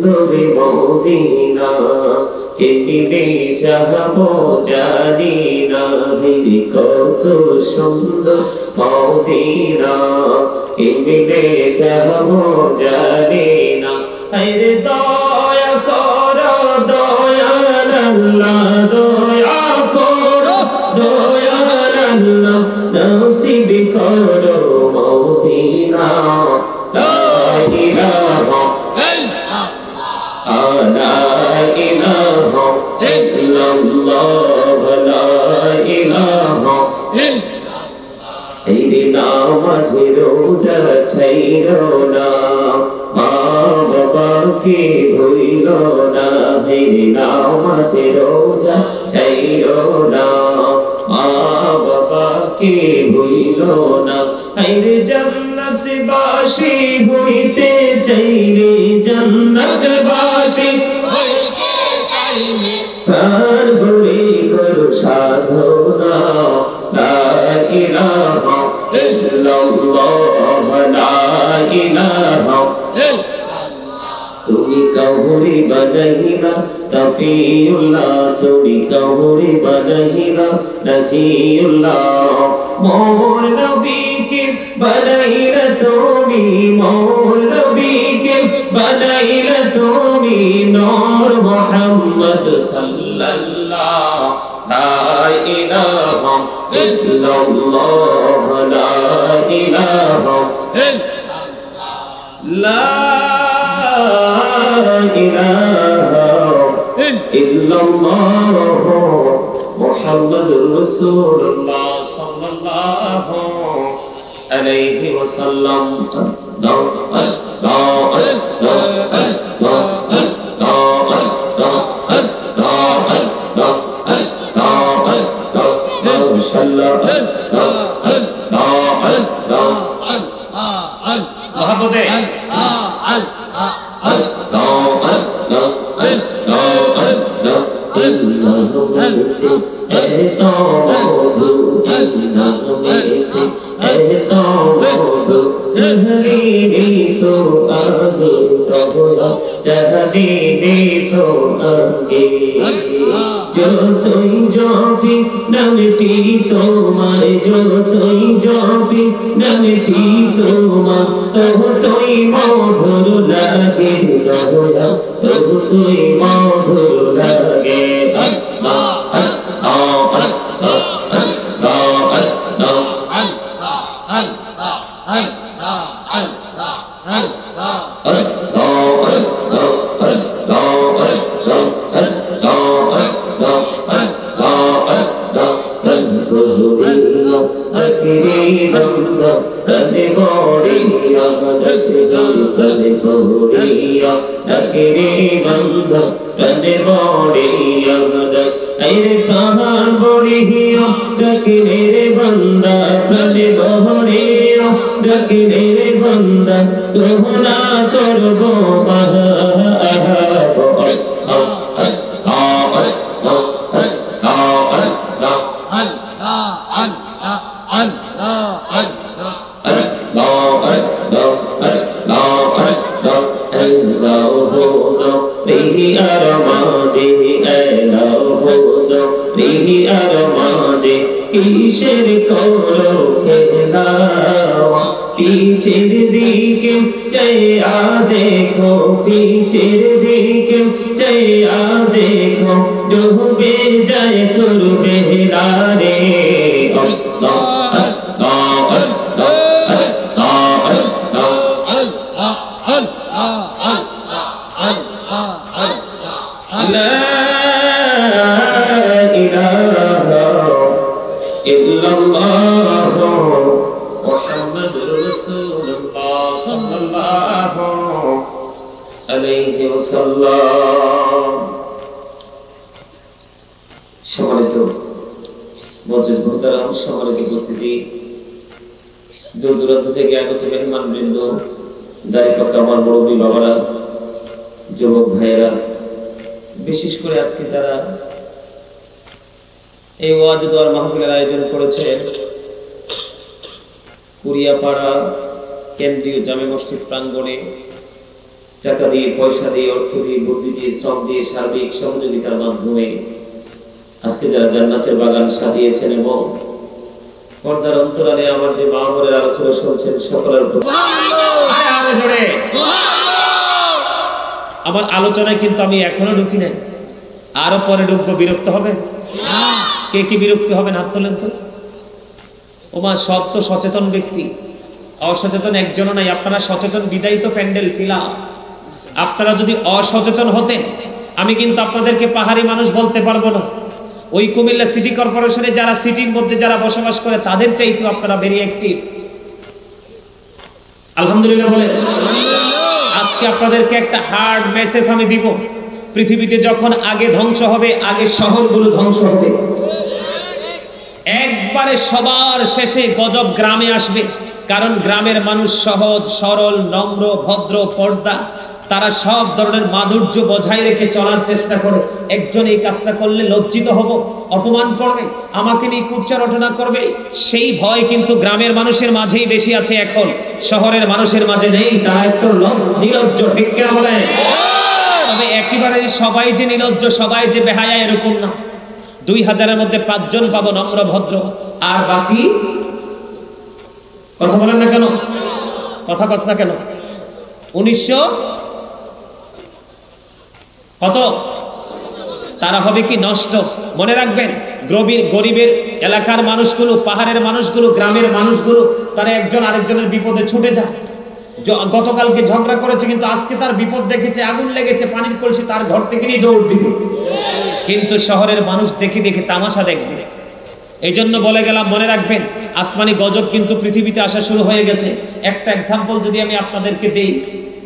সুন্দর মদিনা কেমনে যাবো জানি না রে কত সুন্দর মদিনা কেমনে যাবো জানি না আরে দয়া করো দয়াল আল্লাহ দয়া করো দয়াল আল্লাহ নসিব করো মদিনা লা ইলাহা لا إله إلا الله لا إله إلا নামাজে রোজা ছাইরো না মা বাবাকে ভুইলো না হে নামাজে রোজা ছাইরো না মা বাবাকে ভুইলো না আইরে জান্নাত বাসী হইতে চাইলে জান্নাত বাসী হইতে চাইলে প্রাণ ভরে করো সাধনা লা ইলাহা ইল্লাল্লাহ লা ইলাহা তুমি কাউরি বানাইলা সফিউল্লাহ তুমি কাউরি বানাইলা নাজিউল্লাহ মোর নবীকে বানাইলা তুমি মোর নবীকে বানাইলা তুমি নূর মুহাম্মদ সাল্লাল্লাহ লা ইলাহা ইল্লাল্লাহ লা ইলাহা লা ইল্লাল্লাহ মুহাম্মাদুর রাসূলুল্লাহ সাল্লাল্লাহু আলাইহি ওয়াসাল্লাম যতই জপি নামটি তোমার যতই জপি নামটি তোমার ততই মধুর লাগে দয়া ততই মধুর লাগে কিসের করো খেলা পিছের দিকে চাইয়া দেখো পিছের দিকে চাইয়া দেখো ডুবে যায় তোর বেলা রে সম্মানিত মজলিস মুহতারাম, সম্মানিত উপস্থিতি, দূর দূরান্ত থেকে আগত মেহমান বৃন্দ, দাঁড়িয়ে পাকা আমার মুরব্বী বাবারা, যুবক ভাইয়েরা, বিশেষ করে আজকে যারা এই ওয়াজ দোয়ার মাহফিলের আয়োজন করেছেন কুরিয়াপাড়া কেন্দ্রীয় জামে মসজিদ প্রাঙ্গণে টাকা দিয়ে, পয়সা দিয়ে, অর্থ দিয়ে, বুদ্ধি দিয়ে, শ্রম দিয়ে, সার্বিক সহযোগিতার মাধ্যমে আজকে যারা জান্নাতের বাগান সাজিয়েছেন এবং পর্দার অন্তরালে আমার যে মা বোনের আলোচনা শুনছেন সকলের প্রতি আরো জোরে আমার আলোচনায় কিন্তু আমি এখনো ঢুকি নাই, আরো পরে ঢুকবো। বিরক্ত হবে? কে কি বিরক্তি হবে? হাত তোলেন তো। ওমা সব তো সচেতন ব্যক্তি, অসচেতন একজনও নাই। আপনারা সচেতন বিদায়ী তো প্যান্ডেল ফিলা। আপনারা যদি অসচেতন হতেন আমি কিন্তু আপনাদেরকে পাহাড়ি মানুষ বলতে পারবো না। ওই কুমিল্লা সিটি কর্পোরেশনে যারা সিটির মধ্যে যারা বসবাস করে তাদের চাইতেও আপনারা ভেরি অ্যাক্টিভ। আলহামদুলিল্লাহ বলে। আজকে আপনাদেরকে একটা হার্ড মেসেজ আমি দিব। পৃথিবীতে যখন আগে ধ্বংস হবে, আগে শহরগুলো ধ্বংস হবে, একবারে সবার শেষে গজব গ্রামে আসবে। কারণ গ্রামের মানুষ সহজ সরল, নম্র, ভদ্র, পর্দা, তারা সব ধরনের মাধুর্য বজায় রেখে চলার চেষ্টা করে। একজন এই কাজটা করলে লজ্জিত হব, অপমান করবে, আমাকে নিয়ে কুচ্চা রটনা করবে, সেই ভয় কিন্তু গ্রামের মানুষের মাঝেই বেশি আছে এখন, শহরের মানুষের মাঝে নেই। তারা একটু নির্লজ্জ, ঠিক কিনা বলে? তবে একেবারে সবাই যে নির্লজ্জ, সবাই যে বেহায়া এরকম না। 2000-এর মধ্যে 5 জন পাবো নম্র ভদ্র, আর বাকি কথা বলেন না কেন? কথা কস না কেন? 1900 কত? তারা হবে কি নষ্ট। মনে রাখবেন, গরিবের এলাকার মানুষগুলো, পাহাড়ের মানুষগুলো, গ্রামের মানুষগুলো, তারা একজন আরেকজনের বিপদে ছুটে যায়। গতকালকে ঝগড়া করেছে, কিন্তু আজকে তার বিপদ দেখেছে, আগুন লেগেছে, পানির কলসি, তার ঘর থেকে নিয়ে দৌড় দিবে। কিন্তু শহরের মানুষ দেখে দেখে তামাশা দেখবে। এই জন্য বলে গেলাম, মনে রাখবেন আসমানি গজব কিন্তু পৃথিবীতে আসা শুরু হয়ে গেছে। একটা এক্সাম্পল যদি আমি আপনাদেরকে দেই,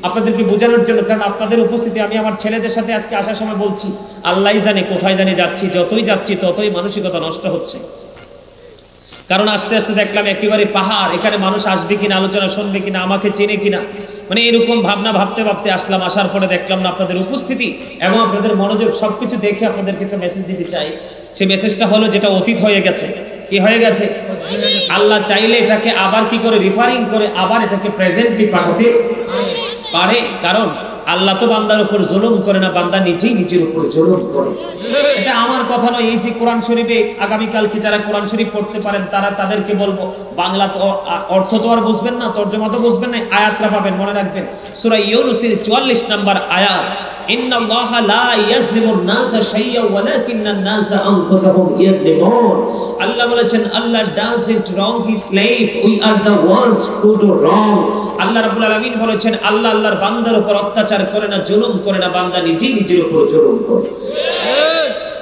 আপনাদেরকে বোঝানোর জন্য, কারণ আপনাদের উপস্থিতি আমি আমার ছেলেদের সাথে আজকে আসার সময় বলছি, আল্লাহই জানে কোথায় জানি যাচ্ছি, যতই যাচ্ছি ততই মানসিকতা নষ্ট হচ্ছে। কারণ আস্তে আস্তে দেখলাম একেবারে পাহাড়, এখানে মানুষ আসবে কিনা, আলোচনা শুনবে কিনা, আমাকে চেনে কিনা, মানে এরকম ভাবনা ভাবতে ভাবতে আসলাম। আসার পরে দেখলাম না আপনাদের উপস্থিতি এবং আপনাদের মনোযোগ, সবকিছু দেখে আপনাদেরকে একটা মেসেজ দিতে চাই। সেই মেসেজটা হলো যেটা অতীত হয়ে গেছে। কি হয়ে গেছে? আল্লাহ চাইলে এটাকে আবার কি করে রিফারিং করে আবার এটাকে প্রেজেন্টলি পাঠাতে পারে। কারণ আল্লাহ তো বান্দার উপর জুলুম করে না, বান্দা নিজেই নিজের উপর জুলুম করে। এটা আমার কথা নয়। এই যে কোরআন শরীফে আগামীকালকে যারা কোরআন শরীফ পড়তে পারেন তারা, তাদেরকে বলবো, বাংলা তো অর্থ তো আর বুঝবেন না, তর্জমা তো বুঝবেন না, আয়াতটা পাবেন। মনে রাখবেন সূরা ইউনূসের 44 নম্বর আয়াত, ইন্নাল্লাহা লা ইয়াজলিমুন নাসা শাইয়্যান ওয়ালাকিন্নান নাসা আনফুসাহুম ইয়াজলিমুন। আল্লাহ বলেছেন, আল্লাহ doesn't wrong his slave, we are the ones who do wrong। আল্লাহ রাব্বুল আলামিন বলেছেন, আল্লাহ আল্লাহর বান্দার উপর অত্যাচার করে না, জুলুম করে না, বান্দা নিজেই নিজের উপর জুলুম করে।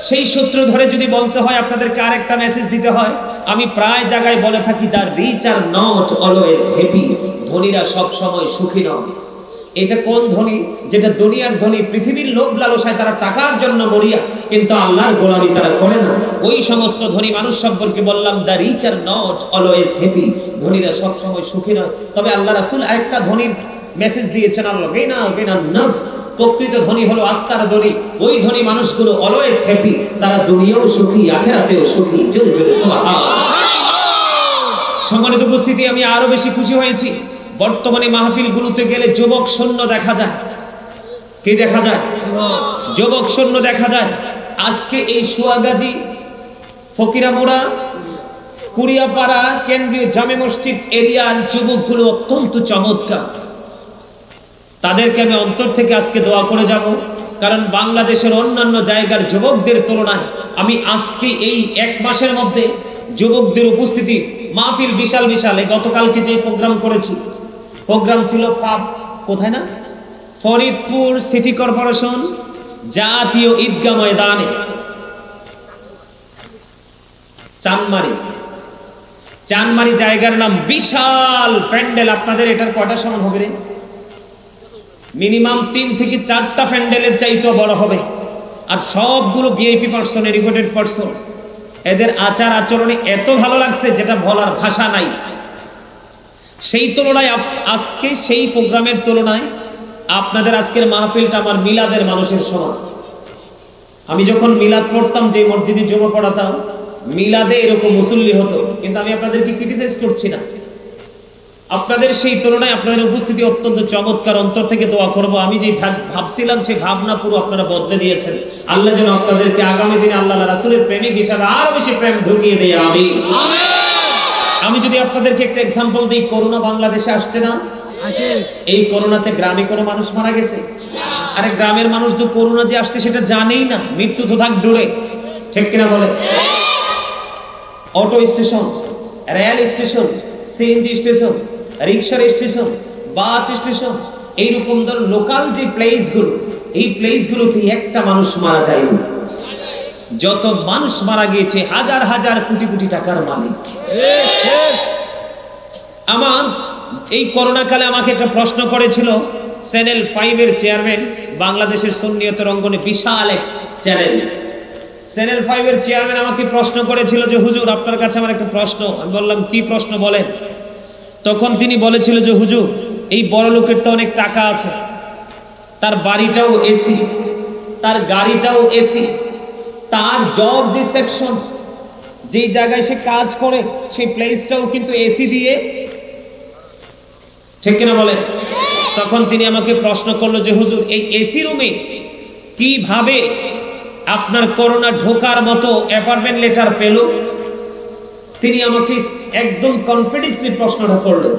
সেই সূত্র ধরে যদি বলতে হয়, আপনাদেরকে আরেকটা মেসেজ দিতে হয়। আমি প্রায় জায়গায় বলে থাকি, the rich are not always happy, ধনীরা সব সময় সুখী নয়। এটা কোন ধনী? যেটা দুনিয়ার ধনী, পৃথিবীর লোভ লালসায় তারা টাকার জন্য মরিয়া, কিন্তু আল্লাহর গোলামি তারা করে না। ওই সমস্ত ধনী মানুষ সম্পর্কে বললাম, the rich are not always happy, ধনীরা সব সময় সুখী নয়। তবে আল্লাহ রাসূল আরেকটা ধনীর মেসেজ দিয়েছেন, আল্লাহ বিনা নফস, প্রকৃত ধনী হলো আত্মার ধনী। ওই ধনী মানুষগুলো অলওয়েজ হ্যাপি, তারা দুনিয়াও সুখী, আখিরাতেও সুখী। জোরে জোরে সুবহানাল্লাহ। সম্মানিত উপস্থিতি, আমি আরো বেশি খুশি হয়েছি। বর্তমানে মাহফিলগুলোতে গেলে যুবক শূন্য দেখা যায়। কি দেখা যায়? যুবক শূন্য দেখা যায়। আজকে এই সোয়াগাজী, ফকিরামুড়া, কুড়িয়াপাড়া কেন্দ্রীয় জামে মসজিদ এরিয়ার যুবকগুলো অত্যন্ত চমৎকার। তাদেরকে আমি অন্তর থেকে আজকে দোয়া করে যাব। কারণ বাংলাদেশের অন্যান্য জায়গার যুবকদের তুলনায় আমি আজকে এই 1 মাসের মধ্যে যুবকদের উপস্থিতি, মাহফিল বিশাল বিশাল। গতকালকে যে প্রোগ্রাম করেছি, প্রোগ্রাম ছিল কোথায় না, ফরিদপুর সিটি কর্পোরেশন জাতীয় ঈদগাহ ময়দানে, চানমারি জায়গার নাম। বিশাল প্যান্ডেল। আপনাদের এটার কয়টা সমান হবে রে? মিনিমাম 3 থেকে 4টা প্যান্ডেলের চাইতেও বড় হবে। আর সবগুলো ভিআইপি পারসন, এডুকেটেড পারসন। এদের আচার আচরণে এত ভালো লাগছে যেটা বলার ভাষা নাই। সেই তুলনায় আজকে সেই প্রোগ্রামের তুলনায় আপনাদের আজকের মাহফিলটা আমার মিলাদের মানুষের সমান। আমি যখন মিলাদ পড়তাম, যে মসজিদে জুমা পড়াতাম, মিলাদে এরকম মুসল্লি হতো। কিন্তু আমি আপনাদেরকে ক্রিটিসাইজ করছি না, আপনাদের সেই তুলনায় আপনাদের উপস্থিতি অত্যন্ত চমৎকার। অন্তর থেকে দোয়া করব, আমি যে ভাবছিলাম সেই ভাবনা পুরো আপনারা বদলে দিয়েছেন। আল্লাহ যেন আপনাদেরকে আগামী দিনে আল্লাহ রাসূলের প্রেমিক হিসাবে আরো বেশি প্রেম ঢুকিয়ে দেয়, আমিন। আমি যদি আপনাদেরকে একটা এক্সাম্পল দিই, করোনা বাংলাদেশে আসছে না? এই করোনাতে গ্রামে কোনো মানুষ মারা গেছে? আরে গ্রামের মানুষ তো করোনা যে আসছে সেটা জানেই না, মৃত্যু তো থাক দূরে, ঠিক কিনা বলে? Auto station, rail station, CNG station, রিক্সার স্টেশন, বাস স্টেশন, এইরকম ধর লোকাল যে প্লেসগুলো, এই প্লেসগুলোতে একটা মানুষ মারা যায়নি। যত মানুষ মারা গিয়েছে হাজার হাজার কোটি কোটি টাকার মালিক। আমার এই করোনা কালে আমাকে একটা প্রশ্ন করেছিল চ্যানেল 5 এর চেয়ারম্যান, বাংলাদেশের সুন্নিয়তের অঙ্গনে বিশাল এক চ্যানেল, চ্যানেল 5 এর চেয়ারম্যান আমাকে প্রশ্ন করেছিল যে হুজুর আপনার কাছে আমার একটা প্রশ্ন। আমি বললাম কি প্রশ্ন বলেন। তখন তিনি বলেছিল যে হুজুর এই বড় লোকের তো অনেক টাকা আছে, তার বাড়িটাও এসি, তার গাড়িটাও এসি, তার জব যে সেকশন, যেই জায়গায় সে কাজ করে সেই প্লেসটাও কিন্তু এসি দিয়ে, ঠিক কিনা বলেন? তখন তিনি আমাকে প্রশ্ন করলো যে হুজুর এই এসি রুমে কিভাবে আপনার করোনা ঢোকার মতো অ্যাপয়েন্টমেন্ট লেটার পেল? তিনি আমাকে একদম কনফিডেন্সলি প্রশ্নটা করলেন।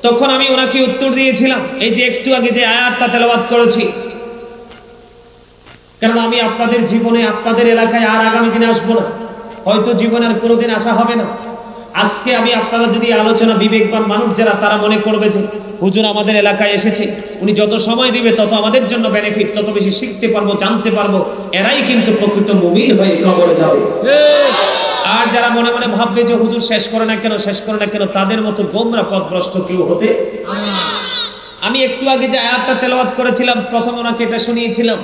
তখন আমি ওনাকে উত্তর দিয়েছিলাম এই যে একটু আগে যে আয়াতটা তেলাওয়াত করেছি, কারণ আমি আপনাদের জীবনে আপনাদের এলাকায় আর আগামী দিনে আসবো না, হয়তো জীবনে আর কোনোদিন আসা হবে না। আজকে আমি আপনারা যদি আলোচনা বিবেকবান মানুষ যারা, তারা মনে করবে যে হুজুর আমাদের এলাকায় এসেছে, উনি যত সময় দিবে তত আমাদের জন্য বেনিফিট, তত বেশি শিখতে পারবো, জানতে পারবো, এরাই কিন্তু প্রকৃত মুমিন হয়ে কবরে যাবে। আর যারা মনে মনে ভাববে যে হুজুর শেষ করে না কেন, শেষ করে না কেন, তাদের মতো গোমরা পথভ্রষ্ট কেউ হতে। আমি একটু আগে যে আয়াতটা তেলাওয়াত করেছিলাম, প্রথম ওনাকে এটা শুনিয়েছিলাম।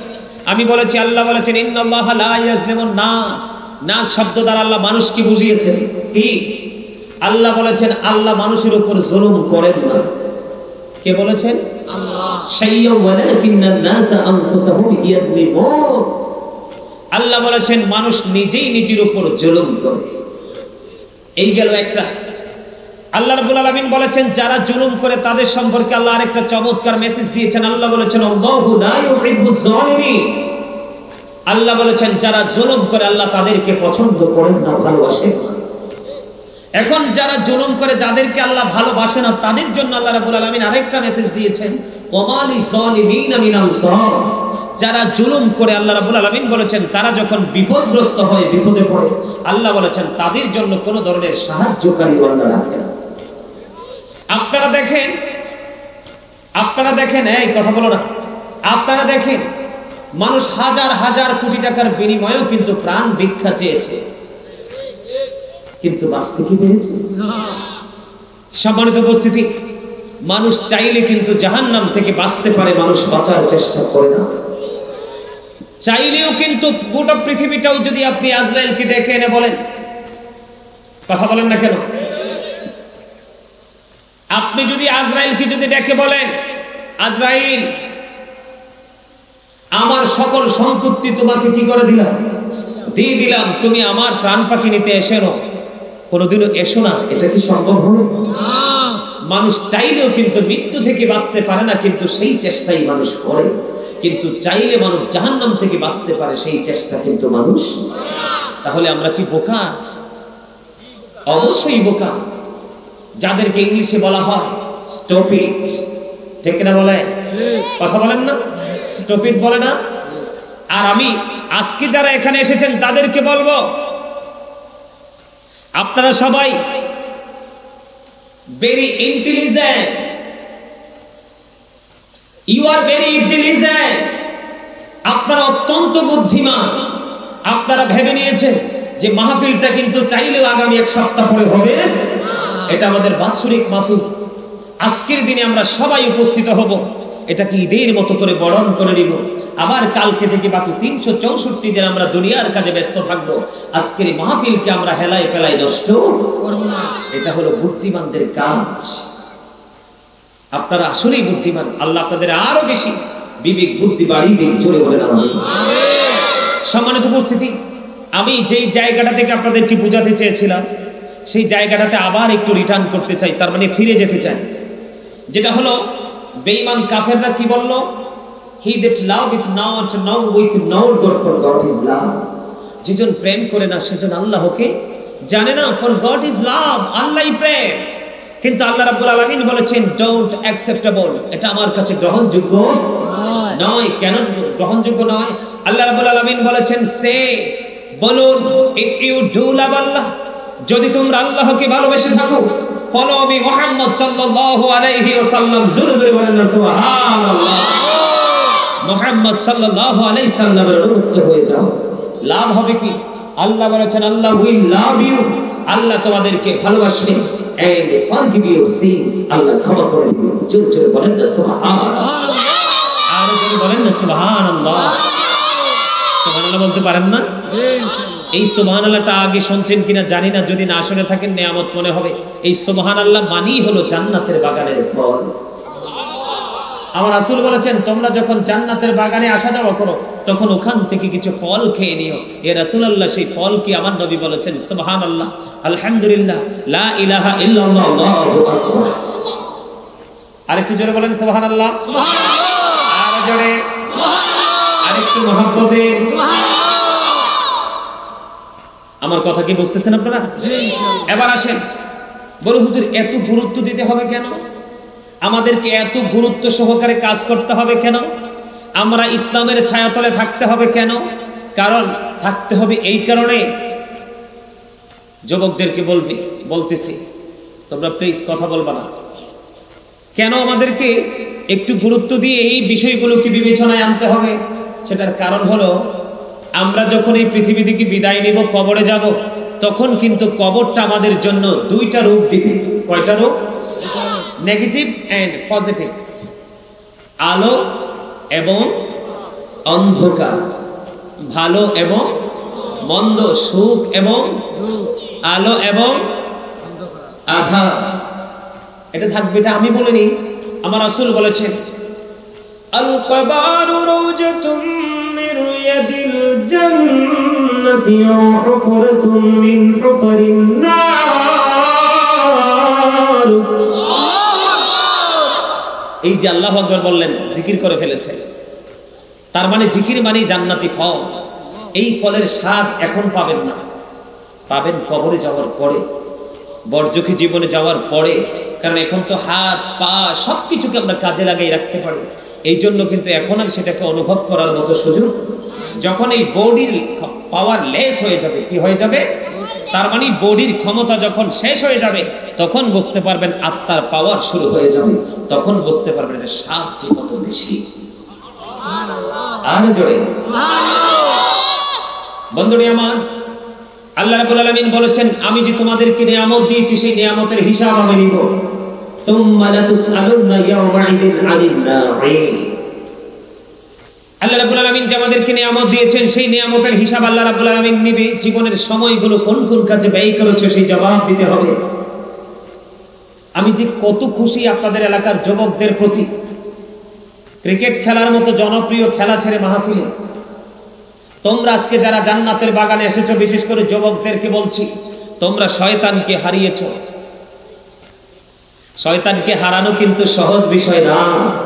আমি বলেছি আল্লাহ বলেছেন ইন্নাল্লাহা লা ইয়াজলিমুন নাস, নাস শব্দ দ্বারা আল্লাহ মানুষকে বুঝিয়েছেন কি? আল্লাহ বলেছেন আল্লাহ মানুষের উপর জুলুম করেন না। কে বলেছেন? আল্লাহ। শাইয়্যা ওয়ালাকিন্নান নাসা আনফুসাহুম ইয়াজলিমুন, আল্লাহ বলেছেন মানুষ নিজেই নিজের উপর জুলুম করে। এই গেল একটা। আল্লাহ রাব্বুল আলামিন বলেছেন যারা জুলুম করে তাদের সম্পর্কে আল্লাহ আরেকটা চমৎকার মেসেজ দিয়েছেন। আল্লাহ বলেছেন আল্লাহু লা ইউহিব্বুজ জালিমিন, আল্লাহ বলেছেন যারা জুলুম করে আল্লাহ তাদেরকে পছন্দ করেন না, ভালোবাসেন না। এখন যারা জুলুম করে, যাদেরকে আল্লাহ ভালোবাসে না, তাদের জন্য আল্লাহ রাব্বুল আলামিন আরেকটা মেসেজ দিয়েছেন ওয়ামালি যালিমিনা মিন আনসার, যারা জুলুম করে আল্লাহ রাব্বুল আলামিন বলেছেন তারা যখন বিপদগ্রস্ত হয়, বিপদে পড়ে, আল্লাহ বলেছেন তাদের জন্য কোনো ধরনের সাহায্যকারী আল্লাহ রাখে না। আপনারা দেখেন এই কথা বলো না, আপনারা দেখেন মানুষ হাজার হাজার কোটি টাকার বিনিময়েও কিন্তু প্রাণ ভিক্ষা চেয়েছে, কিন্তু বাঁচতে কি পেরেছে? সম্মানিত উপস্থিতি, মানুষ চাইলে কিন্তু জাহান্নাম থেকে বাঁচতে পারে, মানুষ বাঁচার চেষ্টা করে না। চাইলেও কিন্তু গোটা পৃথিবীটাও যদি আপনি আজরাইলকে ডেকে এনে বলেন, কথা বলেন না কেন? আপনি যদি আজরাইলকে যদি ডেকে বলেন আজরাইল আমার সকল সম্পত্তি তোমাকে কি করে দিলাম, দিয়ে দিলাম, তুমি আমার প্রাণ পাখি নিতে এসে না, কোনোদিনও এসো না, এটা কি সম্ভব হবে? মানুষ চাইলেও কিন্তু মৃত্যু থেকে বাঁচতে পারে না, কিন্তু সেই চেষ্টাই মানুষ করে। কিন্তু চাইলে মানুষ জাহান্নাম থেকে বাঁচতে পারে, সেই চেষ্টা কিন্তু মানুষ। তাহলে আমরা কি বোকা? অবশ্যই বোকা। যাদেরকে ইংলিশে বলা হয় স্টপিড, ঠিক না বলে? কথা বলেন না, স্টপিড বলে না? আর আমি আজকে যারা এখানে এসেছেন তাদেরকে বলবো আপনারা সবাই very intelligent, you are very intelligent, আপনারা অত্যন্ত বুদ্ধিমান। আপনারা ভেবে নিয়েছেন যে মাহফিলটা কিন্তু চাইলেও আগামী এক সপ্তাহ পরে হবে, এটা আমাদের বাৎসরিক মাহফিল। আজকের দিনে আমরা সবাই উপস্থিত হব, এটাকে ঈদের মতো করে বরণ করে নিব। আবার কালকে থেকে বাকি 364 দিন আমরা দুনিয়ার কাজে ব্যস্ত থাকব। আজকের এই মাহফিলকে আমরা হেলায় ফেলায় নষ্ট করব না। এটা হলো বুদ্ধিমানদের কাজ। আপনারা আসলেই বুদ্ধিমান, আল্লাহ আপনাদের আরো বেশি বিবেক বুদ্ধি বাড়িয়ে দিন, জোরে বলেন আমিন। সম্মানিত উপস্থিতি, আমি যেই জায়গাটা থেকে আপনাদেরকে বোঝাতে চেয়েছিলাম সেই জায়গাটাতে আবার একটু রিটার্ন করতে চাই, তার মানে ফিরে যেতে চাই। যেটা হলো বেঈমান কাফেররা কি বলল, he that loveth not knoweth not God, for God is love। যেজন প্রেম করে না সেজন আল্লাহকে জানে না, for God is love, আল্লাহই প্রেম। কিন্তু আল্লাহ রাব্বুল আলামিন বলেছেন ডোন্ট অ্যাকসেপ্টেবল, এটা আমার কাছে গ্রহণযোগ্য নয়। কেন গ্রহণযোগ্য নয়? আল্লাহ রাব্বুল আলামিন বলেছেন সে বলুন, ইফ ইউ ডু লাভ আল্লাহ, যদি তোমরা আল্লাহকে ভালোবেসে থাকো, ফলো মি মুহাম্মদ সাল্লাল্লাহু আলাইহি ওয়াসাল্লাম, জোরে জোরে বলেন না সুবহানাল্লাহ। মুহাম্মদ সাল্লাল্লাহু আলাইহি সাল্লামের অনুগত হয়ে যাও, লাভ হবে কি? আল্লাহ বলেছেন আল্লাহ উইল লাভ ইউ, আল্লাহ তোমাদেরকে ভালোবাসবে, and forgive your sins, আল্লাহ ক্ষমা করে দিবে। জোরে জোরে বলেন না সুবহানাল্লাহ, আর জোরে বলেন না সুবহানাল্লাহ। সুবহানাল্লাহ বলতে পারেন না? এই সুবহানাল্লাহটা আগে শুনছেন কিনা জানি না, যদি না শুনে থাকেন নিয়ামত মনে হবে। এই সুবহানাল্লাহ মানেই হলো জান্নাতের বাগানের ফল। আমার রাসূল বলেছেন তোমরা যখন জান্নাতের বাগানে আসা যাওয়া করো তখন ওখান থেকে কিছু ফল খেয়ে নিও। এ রাসূলুল্লাহ সেই ফল কি? আমার নবী বলেছেন সুবহানাল্লাহ, আলহামদুলিল্লাহ, লা ইলাহা ইল্লাল্লাহ, আল্লাহু আকবার। আরেকটু জোরে বলেন সুবহানাল্লাহ, সুবহানাল্লাহ, আর জোরে সুবহানাল্লাহ, আরেকটু মহব্বতে সুবহানাল্লাহ। আমার কথা কি বুঝতেছেন আপনারা? জি ইনশাআল্লাহ। এবার আসেন, বড় হুজুর এত গুরুত্ব দিতে হবে কেন? আমাদেরকে এত গুরুত্ব সহকারে কাজ করতে হবে কেন? আমরা ইসলামের ছায়াতলে থাকতে হবে কেন? কারণ থাকতে হবে এই কারণে, যুবকদেরকে বলতেছি তোমরা প্লিজ কথা বলবা না। কেন আমাদেরকে একটু গুরুত্ব দিয়ে এই বিষয়গুলোকে বিবেচনায় আনতে হবে? সেটার কারণ হলো আমরা যখন এই পৃথিবী থেকে বিদায় নেব, কবরে যাব, তখন কিন্তু কবরটা আমাদের জন্য দুইটা রূপ দিবে। কয়টা রূপ? নেগেটিভ এন্ড পজিটিভ, আলো এবং অন্ধকার, ভালো এবং মন্দ, সুখ এবং আলো এবং আধার, এটা থাকবে। এটা আমি বলিনি, আমার রাসূল বলেছেন আল কবারু রাওজাতুম মিন রিয়াদিল জান্নাতি ওয়া হুফরাতুম মিন হুফারিন নার। এই যে আল্লাহু আকবার বললেন, জিকির করে ফেলেছেন, তার মানে জিকির মানেই জান্নাতি ফল। এই ফলের স্বাদ এখন পাবেন না, পাবেন কবরে যাওয়ার পরে, বর্জকি জীবনে যাওয়ার পরে। কারণ এখন তো হাত পা সবকিছুকে আমরা কাজে লাগাই রাখতে পারি, এই জন্য কিন্তু এখন আর সেটাকে অনুভব করার মতো সুযোগ। যখন এই বডির পাওয়ার লেস হয়ে যাবে, কি হয়ে যাবে? তার মানে বডির ক্ষমতা যখন শেষ হয়ে যাবে তখন বুঝতে পারবেন আত্মার পাওয়ার শুরু হয়ে যাবে, তখন বুঝতে পারবেন এর স্বাদ যে কত বেশি। আর জোরে বন্ধুরা আমার, আল্লাহ রাব্বুল আলামিন বলেছেন আমি যে তোমাদেরকে নিয়ামত দিয়েছি সেই নিয়ামতের হিসাব আমি নিব। সুম্মা লাতুসআলুনা ইয়াওমাইদিন আনিন নাঈম। আল্লাহ রাব্বুল আলামিন যে আমাদেরকে নিয়ামত দিয়েছেন সেই নিয়ামতের হিসাব আল্লাহ রাব্বুল আলামিন নেবে। জীবনের সময়গুলো কোন কোন কাজে ব্যয় করেছে সেই জবাব দিতে হবে। আমি যে কত খুশি আপনাদের এলাকার যুবকদের প্রতি। ক্রিকেট খেলার মতো জনপ্রিয় খেলা ছেড়ে মাহফিলে তোমরা আজকে যারা জান্নাতের বাগানে এসেছো, বিশেষ করে যুবকদেরকে বলছি, তোমরা শয়তানকে হারিয়েছো। শয়তানকে হারানো কিন্তু সহজ বিষয় না।